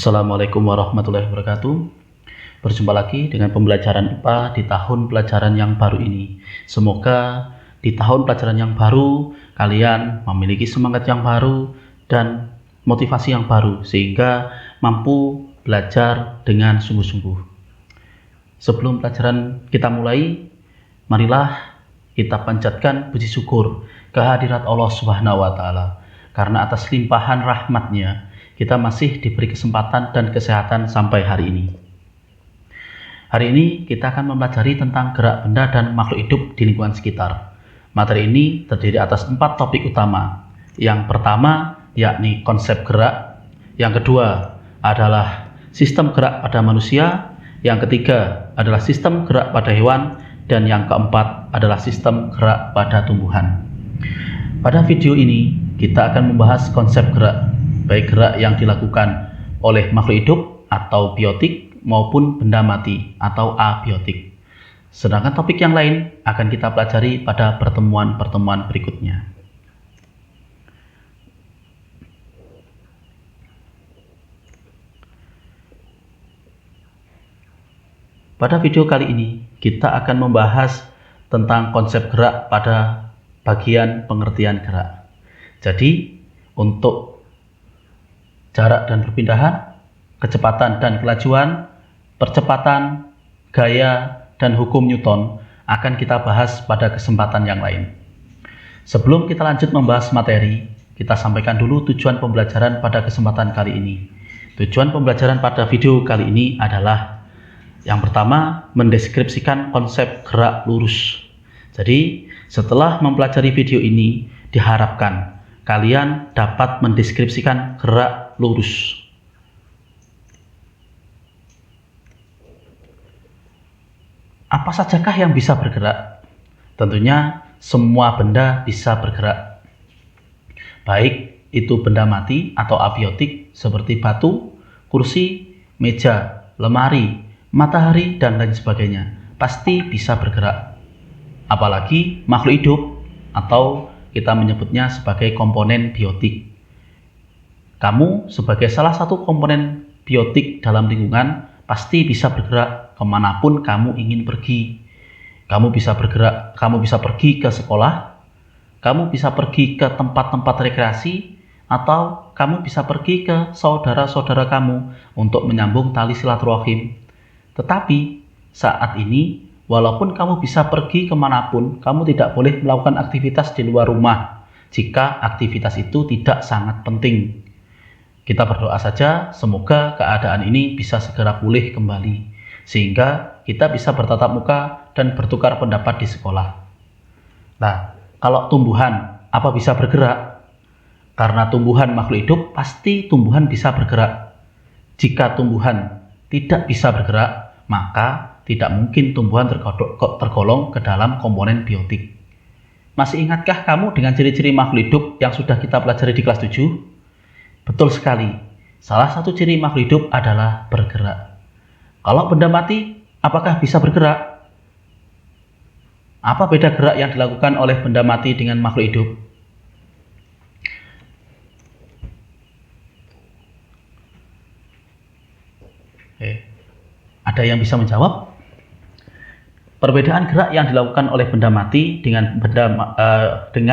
Assalamualaikum warahmatullahi wabarakatuh. Berjumpa lagi dengan pembelajaran IPA di tahun pelajaran yang baru ini. Semoga di tahun pelajaran yang baru kalian memiliki semangat yang baru dan motivasi yang baru sehingga mampu belajar dengan sungguh-sungguh. Sebelum pelajaran kita mulai, marilah kita panjatkan puji syukur kehadirat Allah Subhanahu wa taala karena atas limpahan rahmat-Nya kita masih diberi kesempatan dan kesehatan sampai hari ini. Hari ini kita akan mempelajari tentang gerak benda dan makhluk hidup di lingkungan sekitar. Materi ini terdiri atas 4 topik utama. Yang pertama yakni konsep gerak, yang kedua adalah sistem gerak pada manusia, yang ketiga adalah sistem gerak pada hewan, dan yang keempat adalah sistem gerak pada tumbuhan. Pada video ini kita akan membahas konsep gerak, baik gerak yang dilakukan oleh makhluk hidup atau biotik maupun benda mati atau abiotik. Sedangkan topik yang lain akan kita pelajari pada pertemuan-pertemuan berikutnya. Pada video kali ini kita akan membahas tentang konsep gerak pada bagian pengertian gerak. Jadi untuk jarak dan perpindahan, kecepatan dan kelajuan, percepatan, gaya, dan hukum Newton akan kita bahas pada kesempatan yang lain. Sebelum kita lanjut membahas materi, kita sampaikan dulu tujuan pembelajaran pada kesempatan kali ini. Tujuan pembelajaran pada video kali ini adalah yang pertama, mendeskripsikan konsep gerak lurus. Jadi, setelah mempelajari video ini, diharapkan kalian dapat mendeskripsikan gerak lurus. Apa sajakah yang bisa bergerak? Tentunya semua benda bisa bergerak. Baik itu benda mati atau abiotik seperti batu, kursi, meja, lemari, matahari, dan lain sebagainya. Pasti bisa bergerak. Apalagi makhluk hidup atau kita menyebutnya sebagai komponen biotik. Kamu sebagai salah satu komponen biotik dalam lingkungan pasti bisa bergerak kemanapun kamu ingin pergi. Kamu bisa bergerak, kamu bisa pergi ke sekolah, kamu bisa pergi ke tempat-tempat rekreasi, atau kamu bisa pergi ke saudara-saudara kamu untuk menyambung tali silaturahim. Tetapi saat ini, walaupun kamu bisa pergi kemanapun, kamu tidak boleh melakukan aktivitas di luar rumah jika aktivitas itu tidak sangat penting. Kita berdoa saja semoga keadaan ini bisa segera pulih kembali, sehingga kita bisa bertatap muka dan bertukar pendapat di sekolah. Nah, kalau tumbuhan apa bisa bergerak? Karena tumbuhan makhluk hidup, pasti tumbuhan bisa bergerak. Jika tumbuhan tidak bisa bergerak, maka tidak mungkin tumbuhan tergolong ke dalam komponen biotik. Masih ingatkah kamu dengan ciri-ciri makhluk hidup yang sudah kita pelajari di kelas 7? Betul sekali, salah satu ciri makhluk hidup adalah bergerak. Kalau benda mati, apakah bisa bergerak? Apa beda gerak yang dilakukan oleh benda mati dengan makhluk hidup? Ada yang bisa menjawab? Perbedaan gerak yang dilakukan oleh benda mati dengan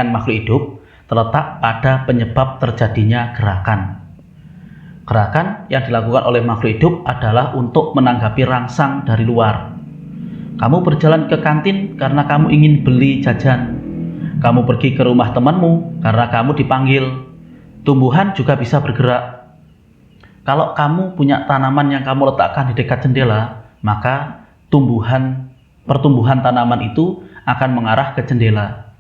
makhluk hidup terletak pada penyebab terjadinya gerakan. Gerakan yang dilakukan oleh makhluk hidup adalah untuk menanggapi rangsang dari luar. Kamu berjalan ke kantin karena kamu ingin beli jajan. Kamu pergi ke rumah temanmu karena kamu dipanggil. Tumbuhan juga bisa bergerak. Kalau kamu punya tanaman yang kamu letakkan di dekat jendela, maka pertumbuhan tanaman itu akan mengarah ke jendela.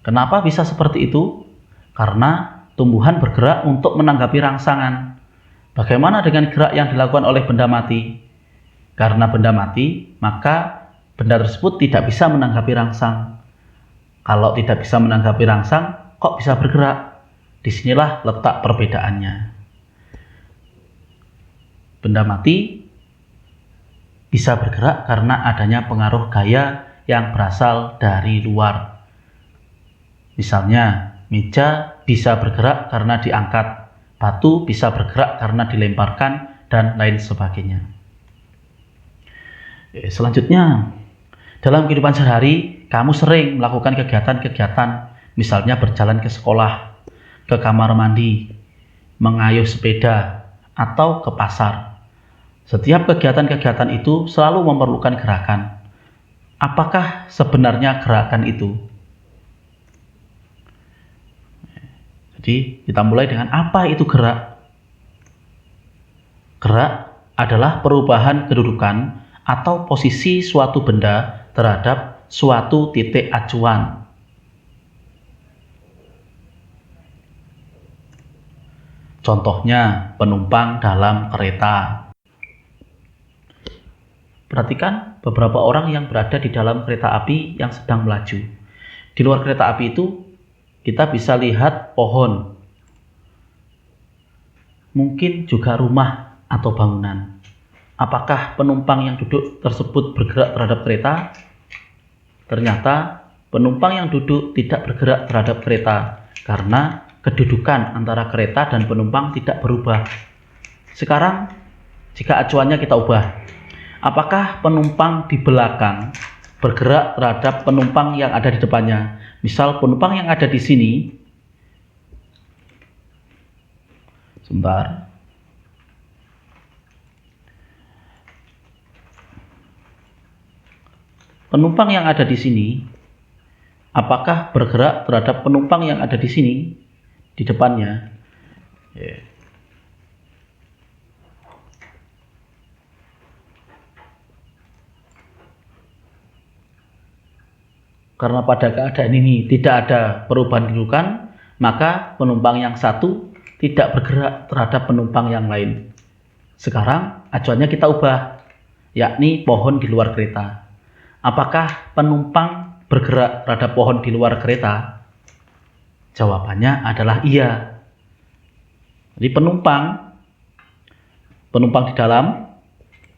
Kenapa bisa seperti itu? Karena tumbuhan bergerak untuk menanggapi rangsangan. Bagaimana dengan gerak yang dilakukan oleh benda mati? Karena benda mati, maka benda tersebut tidak bisa menanggapi rangsang. Kalau tidak bisa menanggapi rangsang, kok bisa bergerak? Disinilah letak perbedaannya. Benda mati bisa bergerak karena adanya pengaruh gaya yang berasal dari luar. Misalnya, meja bisa bergerak karena diangkat, batu bisa bergerak karena dilemparkan, dan lain sebagainya. Selanjutnya, dalam kehidupan sehari, kamu sering melakukan kegiatan-kegiatan, misalnya berjalan ke sekolah, ke kamar mandi, mengayuh sepeda, atau ke pasar. Setiap kegiatan-kegiatan itu selalu memerlukan gerakan. Apakah sebenarnya gerakan itu? Jadi, kita mulai dengan apa itu gerak? Gerak adalah perubahan kedudukan atau posisi suatu benda terhadap suatu titik acuan. Contohnya, penumpang dalam kereta. Perhatikan beberapa orang yang berada di dalam kereta api yang sedang melaju. Di luar kereta api itu, kita bisa lihat pohon, mungkin juga rumah atau bangunan. Apakah penumpang yang duduk tersebut bergerak terhadap kereta? Ternyata penumpang yang duduk tidak bergerak terhadap kereta karena kedudukan antara kereta dan penumpang tidak berubah. Sekarang, jika acuannya kita ubah, apakah penumpang di belakang bergerak terhadap penumpang yang ada di depannya? Misal penumpang yang ada di sini, sebentar. Penumpang yang ada di sini, apakah bergerak terhadap penumpang yang ada di sini, di depannya? Karena pada keadaan ini tidak ada perubahan kedudukan, maka penumpang yang satu tidak bergerak terhadap penumpang yang lain. Sekarang acuannya kita ubah, yakni pohon di luar kereta. Apakah penumpang bergerak terhadap pohon di luar kereta? Jawabannya adalah iya. Jadi penumpang di dalam,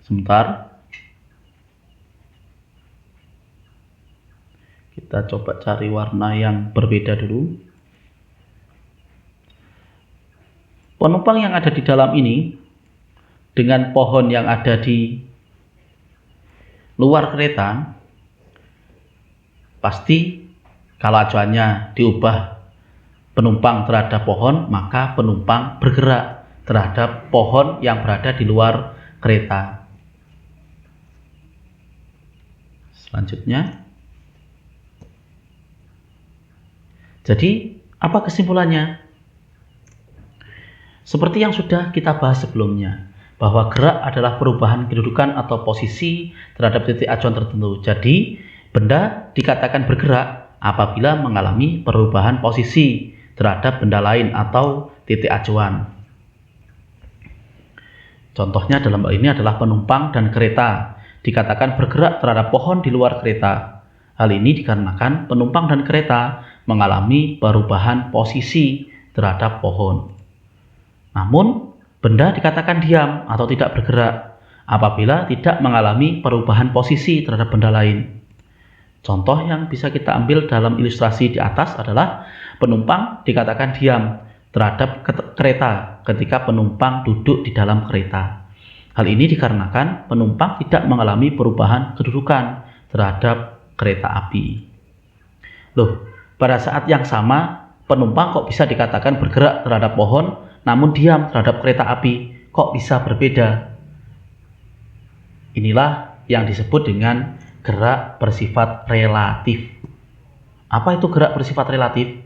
sebentar. Kita coba cari warna yang berbeda dulu. Penumpang yang ada di dalam ini dengan pohon yang ada di luar kereta, pasti kalau acuannya diubah penumpang terhadap pohon, maka penumpang bergerak terhadap pohon yang berada di luar kereta. Selanjutnya, jadi apa kesimpulannya? Seperti yang sudah kita bahas sebelumnya, bahwa gerak adalah perubahan kedudukan atau posisi terhadap titik acuan tertentu. Jadi, benda dikatakan bergerak apabila mengalami perubahan posisi terhadap benda lain atau titik acuan. Contohnya dalam hal ini adalah penumpang dan kereta dikatakan bergerak terhadap pohon di luar kereta. Hal ini dikarenakan penumpang dan kereta mengalami perubahan posisi terhadap pohon. Namun, benda dikatakan diam atau tidak bergerak apabila tidak mengalami perubahan posisi terhadap benda lain. Contoh yang bisa kita ambil dalam ilustrasi di atas adalah penumpang dikatakan diam terhadap kereta ketika penumpang duduk di dalam kereta. Hal ini dikarenakan penumpang tidak mengalami perubahan kedudukan terhadap kereta api. Loh, pada saat yang sama, penumpang kok bisa dikatakan bergerak terhadap pohon namun diam terhadap kereta api? Kok bisa berbeda? Inilah yang disebut dengan gerak bersifat relatif. Apa itu gerak bersifat relatif?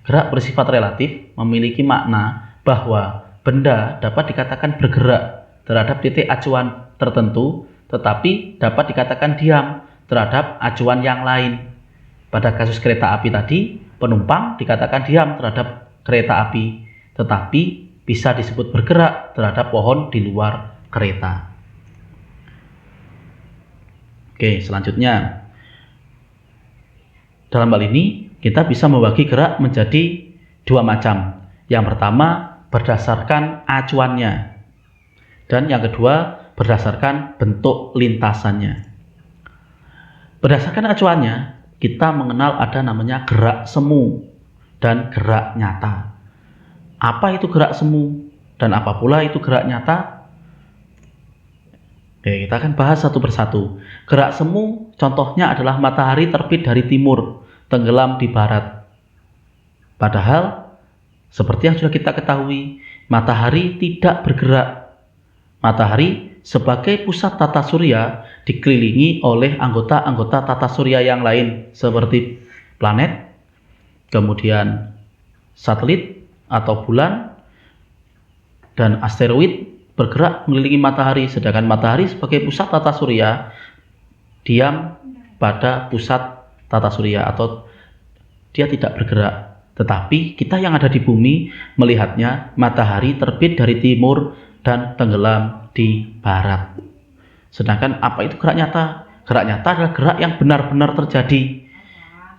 Gerak bersifat relatif memiliki makna bahwa benda dapat dikatakan bergerak terhadap titik acuan tertentu, tetapi dapat dikatakan diam terhadap acuan yang lain. Pada kasus kereta api tadi, penumpang dikatakan diam terhadap kereta api, tetapi bisa disebut bergerak terhadap pohon di luar kereta. Oke, selanjutnya. Dalam hal ini, kita bisa membagi gerak menjadi dua macam. Yang pertama, berdasarkan acuannya. Dan yang kedua, berdasarkan bentuk lintasannya. Berdasarkan acuannya, kita mengenal ada namanya gerak semu dan gerak nyata. Apa itu gerak semu dan apa pula itu gerak nyata? Oke, kita akan bahas satu persatu. Gerak semu contohnya adalah matahari terbit dari timur, tenggelam di barat. Padahal, seperti yang sudah kita ketahui, matahari tidak bergerak. Matahari sebagai pusat tata surya dikelilingi oleh anggota-anggota tata surya yang lain seperti planet, kemudian satelit atau bulan, dan asteroid bergerak mengelilingi matahari, sedangkan matahari sebagai pusat tata surya diam pada pusat tata surya atau dia tidak bergerak. Tetapi kita yang ada di bumi melihatnya matahari terbit dari timur dan tenggelam di barat. Sedangkan apa itu gerak nyata? Gerak nyata adalah gerak yang benar-benar terjadi.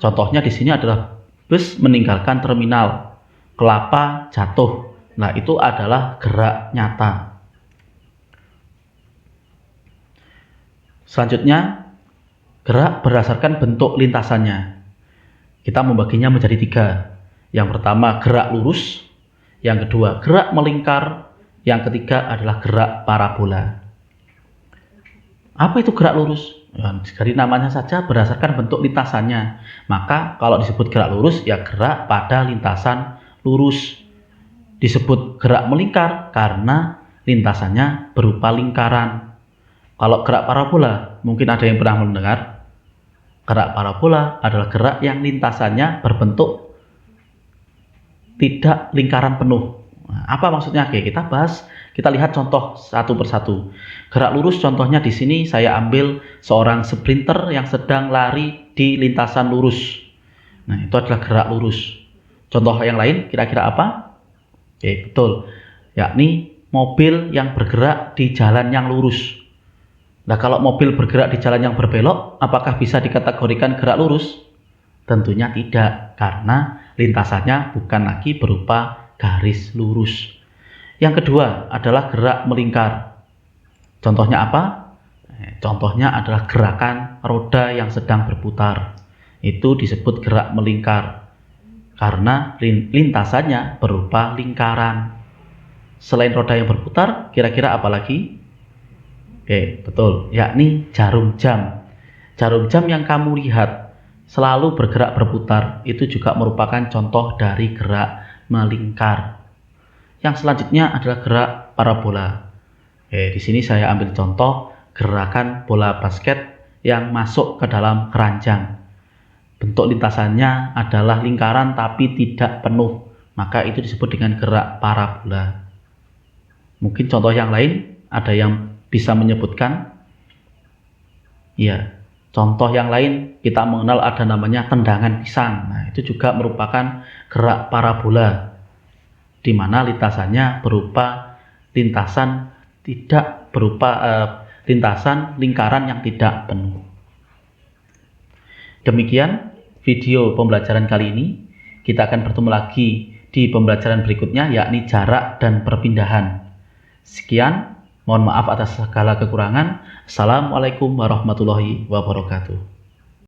Contohnya di sini adalah bus meninggalkan terminal, kelapa jatuh. Nah, itu adalah gerak nyata. Selanjutnya, gerak berdasarkan bentuk lintasannya. Kita membaginya menjadi 3. Yang pertama, gerak lurus. Yang kedua, gerak melingkar. Yang ketiga adalah gerak parabola. Apa itu gerak lurus? Dari namanya saja berdasarkan bentuk lintasannya. Maka kalau disebut gerak lurus, ya gerak pada lintasan lurus. Disebut gerak melingkar karena lintasannya berupa lingkaran. Kalau gerak parabola, mungkin ada yang pernah mendengar. Gerak parabola adalah gerak yang lintasannya berbentuk tidak lingkaran penuh. Nah, apa maksudnya? Oke, kita lihat contoh satu persatu. Gerak lurus contohnya di sini saya ambil seorang sprinter yang sedang lari di lintasan lurus. Nah, itu adalah gerak lurus. Contoh yang lain kira-kira apa? Oke, betul. Yakni mobil yang bergerak di jalan yang lurus. Nah, kalau mobil bergerak di jalan yang berbelok, apakah bisa dikategorikan gerak lurus? Tentunya tidak, karena lintasannya bukan lagi berupa garis lurus. Yang kedua adalah gerak melingkar. Contohnya apa? Contohnya adalah gerakan roda yang sedang berputar. Itu disebut gerak melingkar, karena lintasannya berupa lingkaran. Selain roda yang berputar, kira-kira apa lagi? Oke, betul, yakni jarum jam. Jarum jam yang kamu lihat selalu bergerak berputar, itu juga merupakan contoh dari gerak melingkar. Yang selanjutnya adalah gerak parabola. Di sini saya ambil contoh gerakan bola basket yang masuk ke dalam keranjang. Bentuk lintasannya adalah lingkaran tapi tidak penuh, maka itu disebut dengan gerak parabola. Mungkin contoh yang lain ada yang bisa menyebutkan? Ya, contoh yang lain kita mengenal ada namanya tendangan pisang. Nah, itu juga merupakan gerak parabola, di mana lintasannya berupa lintasan lintasan lingkaran yang tidak penuh. Demikian video pembelajaran kali ini. Kita akan bertemu lagi di pembelajaran berikutnya, yakni jarak dan perpindahan. Sekian. Mohon maaf atas segala kekurangan. Assalamualaikum warahmatullahi wabarakatuh.